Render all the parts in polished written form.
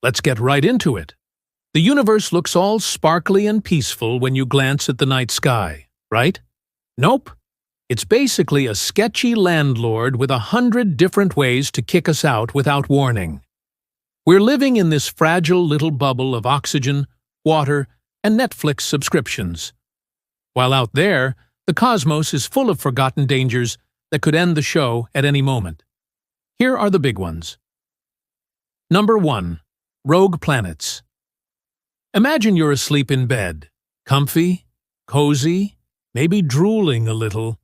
Let's get right into it. The universe looks all sparkly and peaceful when you glance at the night sky, right? Nope. It's basically a sketchy landlord with 100 different ways to kick us out without warning. We're living in this fragile little bubble of oxygen, water, and Netflix subscriptions. While out there, the cosmos is full of forgotten dangers that could end the show at any moment. Here are the big ones. Number 1. Rogue planets. Imagine you're asleep in bed, comfy, cozy, maybe drooling a little,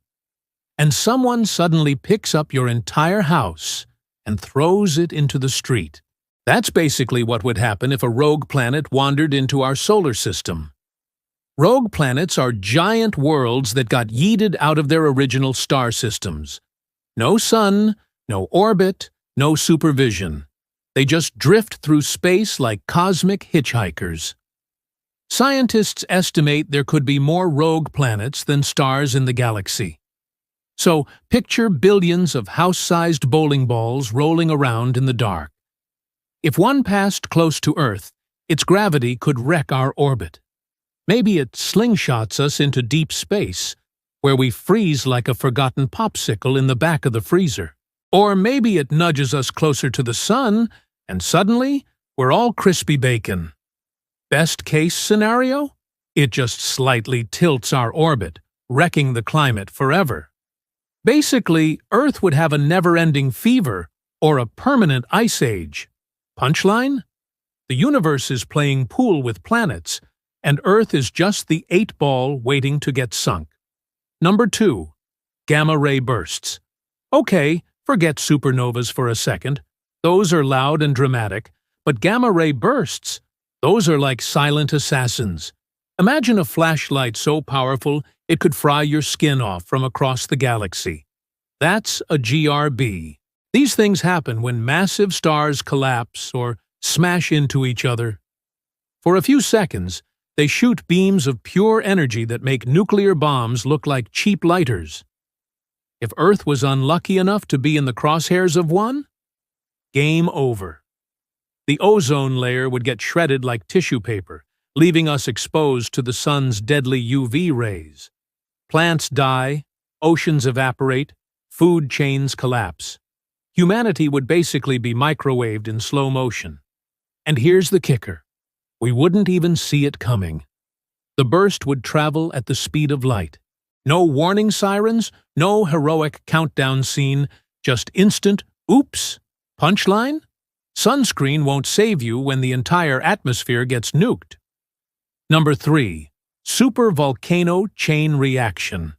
and someone suddenly picks up your entire house and throws it into the street. That's basically what would happen if a rogue planet wandered into our solar system. Rogue planets are giant worlds that got yeeted out of their original star systems. No sun, no orbit, no supervision. They just drift through space like cosmic hitchhikers. Scientists estimate there could be more rogue planets than stars in the galaxy. So picture billions of house-sized bowling balls rolling around in the dark. If one passed close to Earth, its gravity could wreck our orbit. Maybe it slingshots us into deep space, where we freeze like a forgotten popsicle in the back of the freezer. Or maybe it nudges us closer to the sun, and suddenly, we're all crispy bacon. Best case scenario? It just slightly tilts our orbit, wrecking the climate forever. Basically, Earth would have a never-ending fever or a permanent ice age. Punchline? The universe is playing pool with planets, and Earth is just the 8-ball waiting to get sunk. Number 2. Gamma-ray bursts. Okay, forget supernovas for a second. Those are loud and dramatic, but gamma-ray bursts, those are like silent assassins. Imagine a flashlight so powerful it could fry your skin off from across the galaxy. That's a GRB. These things happen when massive stars collapse or smash into each other. For a few seconds, they shoot beams of pure energy that make nuclear bombs look like cheap lighters. If Earth was unlucky enough to be in the crosshairs of one, game over. The ozone layer would get shredded like tissue paper, leaving us exposed to the sun's deadly UV rays. Plants die, oceans evaporate, food chains collapse. Humanity would basically be microwaved in slow motion. And here's the kicker. We wouldn't even see it coming. The burst would travel at the speed of light. No warning sirens, no heroic countdown scene, just instant, oops. Punchline? Sunscreen won't save you when the entire atmosphere gets nuked. Number 3. Supervolcano chain reaction.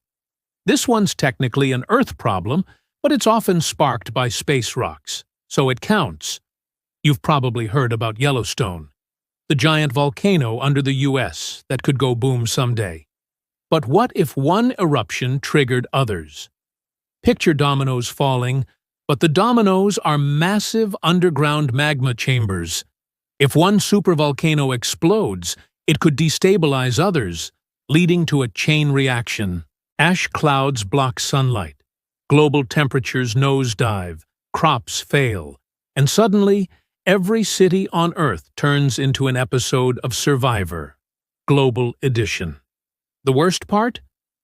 This one's technically an Earth problem, but it's often sparked by space rocks, so it counts. You've probably heard about Yellowstone, the giant volcano under the US that could go boom someday. But what if one eruption triggered others? Picture dominoes falling, but the dominoes are massive underground magma chambers. If one supervolcano explodes, it could destabilize others, leading to a chain reaction. Ash clouds block sunlight, global temperatures nosedive, crops fail, and suddenly, every city on Earth turns into an episode of Survivor, Global Edition. The worst part?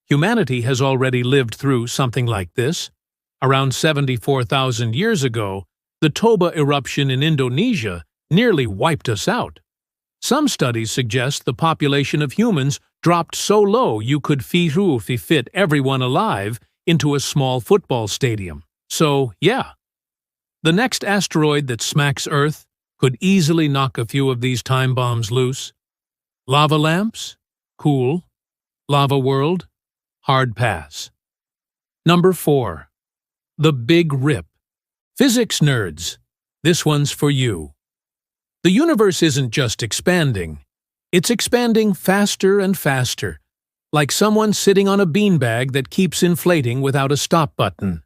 Humanity has already lived through something like this. Around 74,000 years ago, the Toba eruption in Indonesia nearly wiped us out. Some studies suggest the population of humans dropped so low you could fit everyone alive into a small football stadium. So, yeah. The next asteroid that smacks Earth could easily knock a few of these time bombs loose. Lava lamps? Cool. Lava world? Hard pass. Number 4. The Big Rip. Physics nerds, this one's for you. The universe isn't just expanding. It's expanding faster and faster, like someone sitting on a beanbag that keeps inflating without a stop button.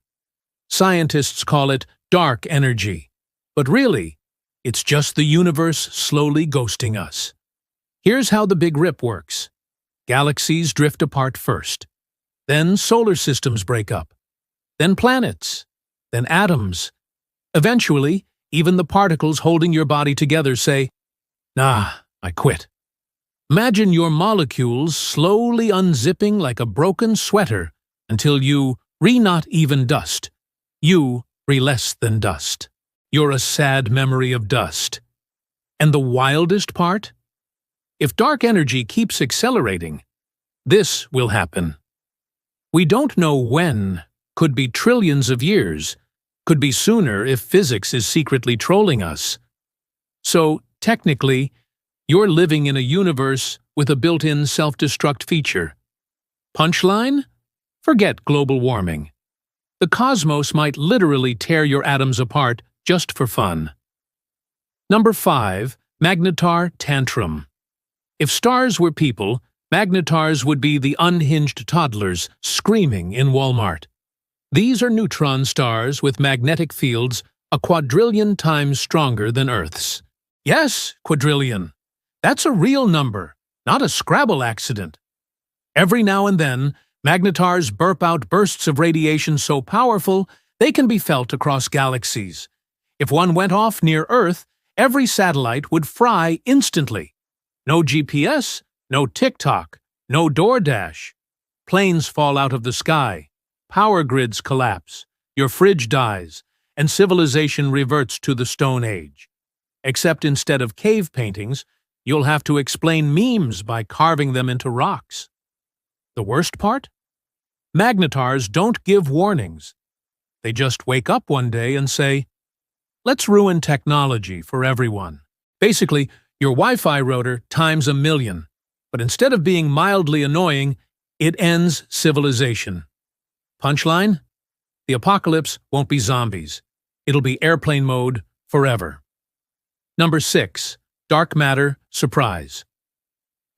Scientists call it dark energy, but really, it's just the universe slowly ghosting us. Here's how the Big Rip works. Galaxies drift apart first. Then solar systems break up. Then planets. Then atoms. Eventually, Even the particles holding your body together say, "Nah, I quit." Imagine your molecules slowly unzipping like a broken sweater until you not even dust. You less than dust. You're a sad memory of dust. And the wildest part? If dark energy keeps accelerating, this will happen. We don't know when. Could be trillions of years. Could be sooner if physics is secretly trolling us. So, technically, you're living in a universe with a built-in self-destruct feature. Punchline? Forget global warming. The cosmos might literally tear your atoms apart just for fun. Number 5. Magnetar Tantrum. If stars were people, magnetars would be the unhinged toddlers screaming in Walmart. These are neutron stars with magnetic fields a quadrillion times stronger than Earth's. Yes, quadrillion. That's a real number, not a Scrabble accident. Every now and then, magnetars burp out bursts of radiation so powerful they can be felt across galaxies. If one went off near Earth, every satellite would fry instantly. No GPS, no TikTok, no DoorDash. Planes fall out of the sky, power grids collapse, your fridge dies, and civilization reverts to the Stone Age. Except instead of cave paintings, you'll have to explain memes by carving them into rocks. The worst part? Magnetars don't give warnings. They just wake up one day and say, "Let's ruin technology for everyone." Basically, your Wi-Fi router times 1,000,000, but instead of being mildly annoying, it ends civilization. Punchline? The apocalypse won't be zombies. It'll be airplane mode forever. Number 6. Dark matter surprise.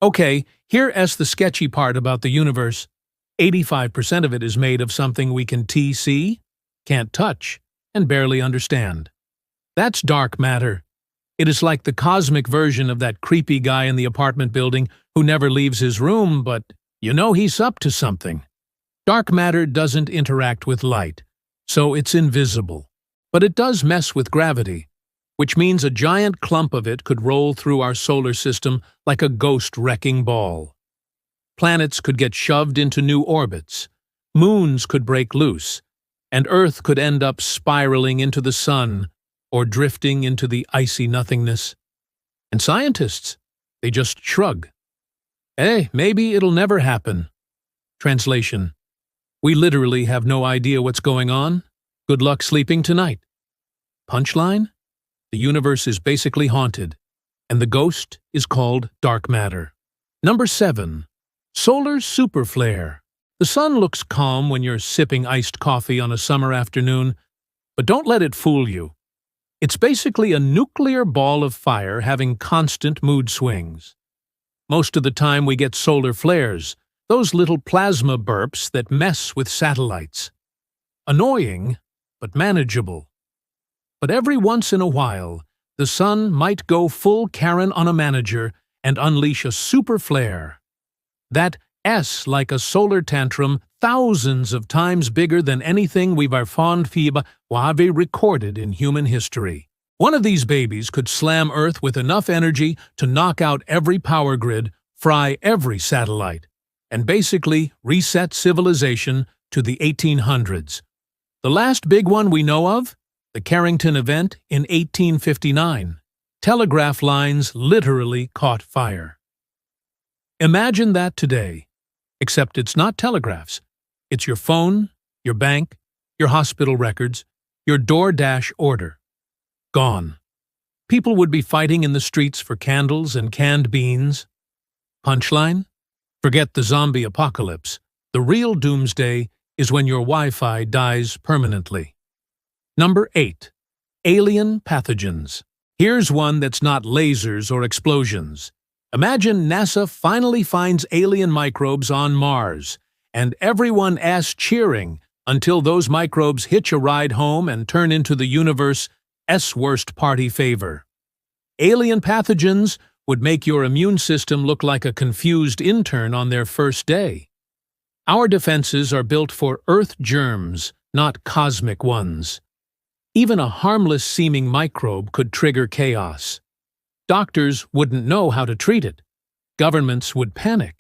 Okay, here's the sketchy part about the universe. 85% of it is made of something we can see, can't touch, and barely understand. That's dark matter. It is like the cosmic version of that creepy guy in the apartment building who never leaves his room, but you know he's up to something. Dark matter doesn't interact with light, so it's invisible. But it does mess with gravity, which means a giant clump of it could roll through our solar system like a ghost wrecking ball. Planets could get shoved into new orbits, moons could break loose, and Earth could end up spiraling into the sun or drifting into the icy nothingness. And scientists, they just shrug. Hey, maybe it'll never happen. Translation: we literally have no idea what's going on. Good luck sleeping tonight. Punchline? The universe is basically haunted, and the ghost is called dark matter. Number 7. Solar superflare. The sun looks calm when you're sipping iced coffee on a summer afternoon, but don't let it fool you. It's basically a nuclear ball of fire having constant mood swings. Most of the time we get solar flares, those little plasma burps that mess with satellites. Annoying, but manageable. But every once in a while, the sun might go full Karen on a manager and unleash a super flare. That S like a solar tantrum thousands of times bigger than anything we've recorded in human history. One of these babies could slam Earth with enough energy to knock out every power grid, fry every satellite, and basically reset civilization to the 1800s. The last big one we know of? The Carrington event in 1859. Telegraph lines literally caught fire. Imagine that today, except it's not telegraphs. It's your phone, your bank, your hospital records, your DoorDash order. Gone. People would be fighting in the streets for candles and canned beans. Punchline? Forget the zombie apocalypse. The real doomsday is when your Wi-Fi dies permanently. Number 8. Alien pathogens. Here's one that's not lasers or explosions. Imagine NASA finally finds alien microbes on Mars, and everyone cheering until those microbes hitch a ride home and turn into the universe's worst party favor. Alien pathogens would make your immune system look like a confused intern on their first day. Our defenses are built for Earth germs, not cosmic ones. Even a harmless-seeming microbe could trigger chaos. Doctors wouldn't know how to treat it. Governments would panic.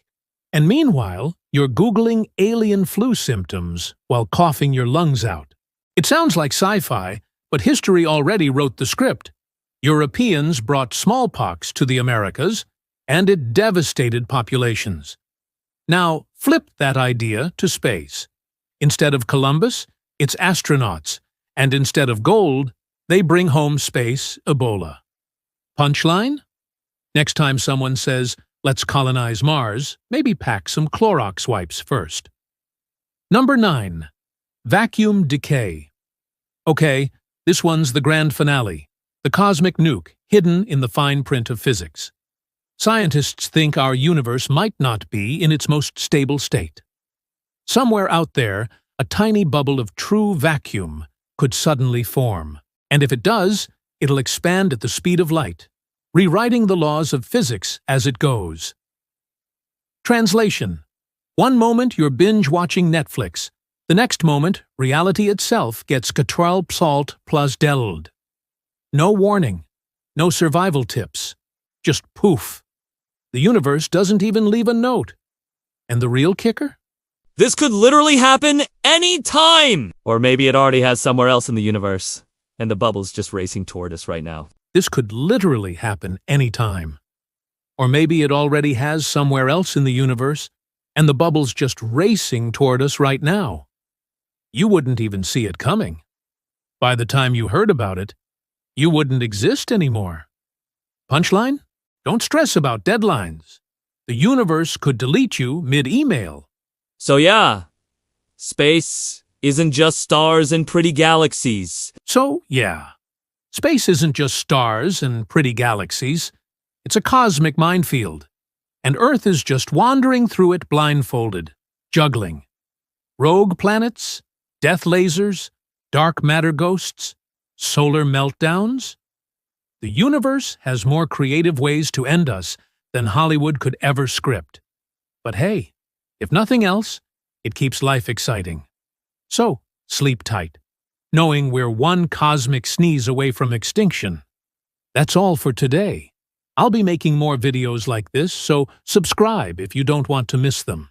And meanwhile, you're Googling alien flu symptoms while coughing your lungs out. It sounds like sci-fi, but history already wrote the script. Europeans brought smallpox to the Americas, and it devastated populations. Now, flip that idea to space. Instead of Columbus, it's astronauts, and instead of gold, they bring home space Ebola. Punchline? Next time someone says, "Let's colonize Mars," maybe pack some Clorox wipes first. Number 9. Vacuum decay. Okay, this one's the grand finale, the cosmic nuke hidden in the fine print of physics. Scientists think our universe might not be in its most stable state. Somewhere out there, a tiny bubble of true vacuum could suddenly form. And if it does, it'll expand at the speed of light, rewriting the laws of physics as it goes. Translation. One moment you're binge-watching Netflix. The next moment, reality itself gets salt plus delled. No warning. No survival tips. Just poof. The universe doesn't even leave a note. And the real kicker? This could literally happen any time! Or maybe it already has somewhere else in the universe, and the bubble's just racing toward us right now. This could literally happen anytime. Or maybe it already has somewhere else in the universe, and the bubble's just racing toward us right now. You wouldn't even see it coming. By the time you heard about it, you wouldn't exist anymore. Punchline? Don't stress about deadlines. The universe could delete you mid-email. So yeah, space isn't just stars and pretty galaxies. So yeah, space isn't just stars and pretty galaxies. It's a cosmic minefield. And Earth is just wandering through it blindfolded, juggling. Rogue planets, death lasers, dark matter ghosts, solar meltdowns. The universe has more creative ways to end us than Hollywood could ever script. But hey, if nothing else, it keeps life exciting. So, sleep tight, knowing we're one cosmic sneeze away from extinction. That's all for today. I'll be making more videos like this, so subscribe if you don't want to miss them.